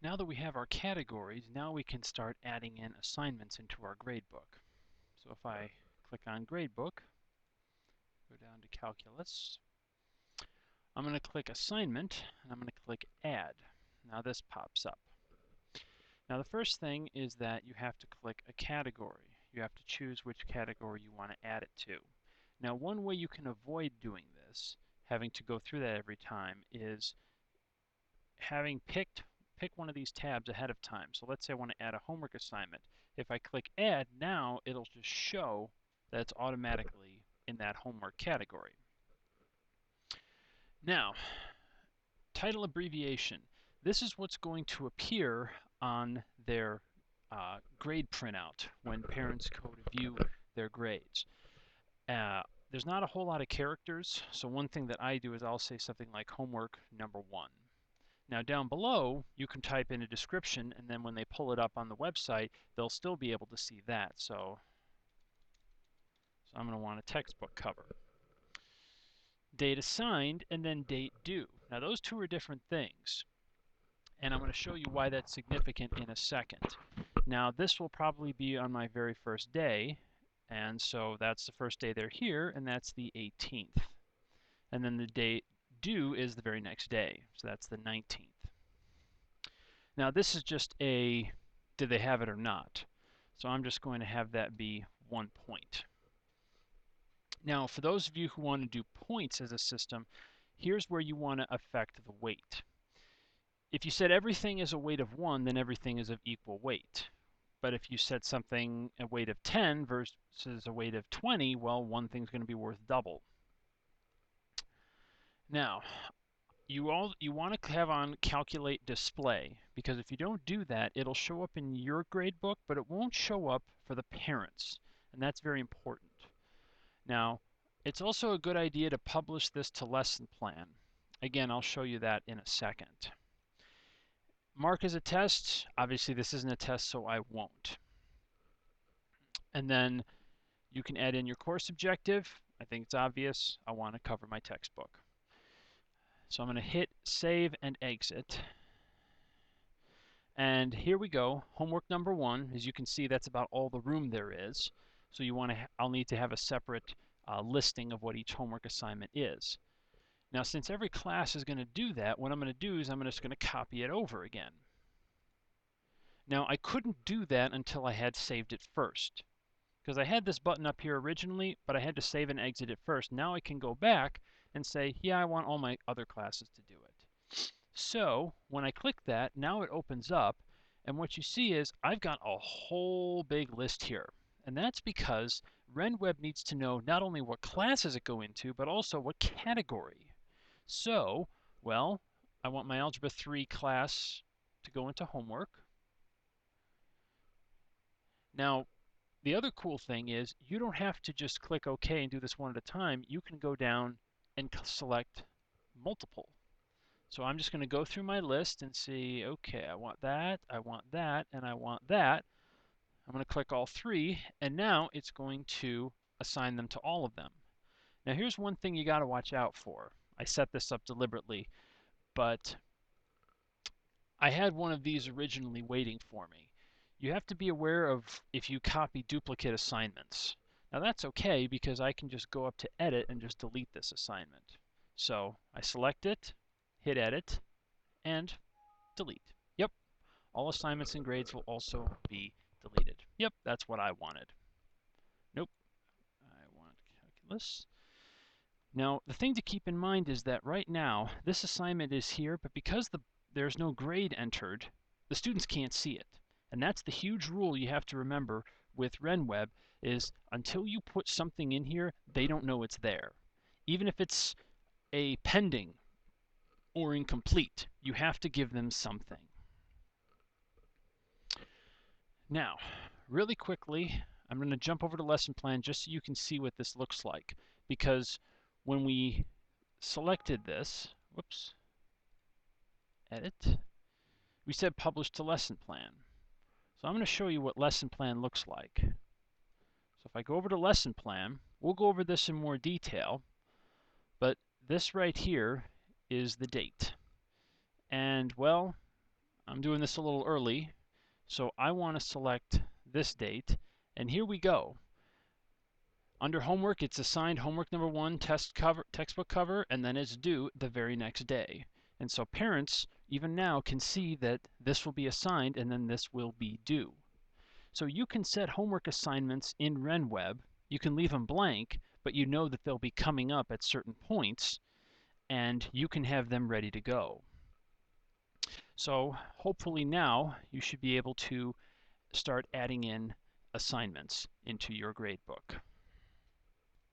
Now that we have our categories, now we can start adding in assignments into our gradebook. So if I click on gradebook, go down to calculus, I'm going to click assignment and I'm going to click add. Now this pops up. Now the first thing is that you have to click a category. You have to choose which category you want to add it to. Now one way you can avoid doing this, having to go through that every time, is having pick one of these tabs ahead of time. So let's say I want to add a homework assignment. If I click add, now it'll just show that it's automatically in that homework category. Now, title abbreviation. This is what's going to appear on their grade printout when parents go to view their grades. There's not a whole lot of characters, so one thing that I do is I'll say something like homework number 1. Now down below, you can type in a description, and then when they pull it up on the website, they'll still be able to see that. So I'm going to want a textbook cover. Date assigned, and then date due. Now those two are different things, and I'm going to show you why that's significant in a second. Now this will probably be on my very first day, and so that's the first day they're here, and that's the 18th. And then the date due is the very next day, so that's the 19th. Now this is just a did they have it or not. So I'm just going to have that be 1 point. Now for those of you who want to do points as a system, here's where you want to affect the weight. If you said everything is a weight of 1, then everything is of equal weight. But if you set something a weight of 10 versus a weight of 20, well, one thing's going to be worth double. Now, you want to have on calculate display, because if you don't do that, it'll show up in your grade book, but it won't show up for the parents, and that's very important. Now, it's also a good idea to publish this to lesson plan. Again, I'll show you that in a second. Mark as a test. Obviously, this isn't a test, so I won't. And then you can add in your course objective. I think it's obvious. I want to cover my textbook. So I'm going to hit save and exit. And here we go. Homework number 1. As you can see, that's about all the room there is. So I'll need to have a separate listing of what each homework assignment is. Now, since every class is going to do that, what I'm going to do is I'm just going to copy it over again. Now, I couldn't do that until I had saved it first, because I had this button up here originally, but I had to save and exit it first. Now I can go back and say, yeah, I want all my other classes to do it. So when I click that, now it opens up, and what you see is I've got a whole big list here. And that's because RenWeb needs to know not only what classes it go into, but also what category. So, well, I want my Algebra 3 class to go into homework. Now, the other cool thing is you don't have to just click OK and do this one at a time. You can go down and select multiple. So I'm just going to go through my list and see, okay, I want that, and I want that. I'm going to click all 3, and now it's going to assign them to all of them. Now here's one thing you got to watch out for. I set this up deliberately, but I had one of these originally waiting for me. You have to be aware of if you copy duplicate assignments. Now that's okay, because I can just go up to edit and just delete this assignment. So I select it, hit edit, and delete. Yep, all assignments and grades will also be deleted. Yep, that's what I wanted. Nope, I want calculus. Now, the thing to keep in mind is that right now, this assignment is here, but because there's no grade entered, the students can't see it. And that's the huge rule you have to remember with RenWeb is until you put something in here, they don't know it's there. Even if it's a pending or incomplete, you have to give them something. Now, really quickly, I'm going to jump over to lesson plan just so you can see what this looks like. Because when we selected this, whoops, edit, we said publish to lesson plan. So I'm going to show you what lesson plan looks like. So if I go over to lesson plan, we'll go over this in more detail, but this right here is the date. And well, I'm doing this a little early, so I want to select this date, and here we go. Under homework, it's assigned homework number 1 textbook cover, and then it's due the very next day. And so parents, even now, can see that this will be assigned and then this will be due. So you can set homework assignments in RenWeb. You can leave them blank, but you know that they'll be coming up at certain points, and you can have them ready to go. So hopefully now you should be able to start adding in assignments into your gradebook.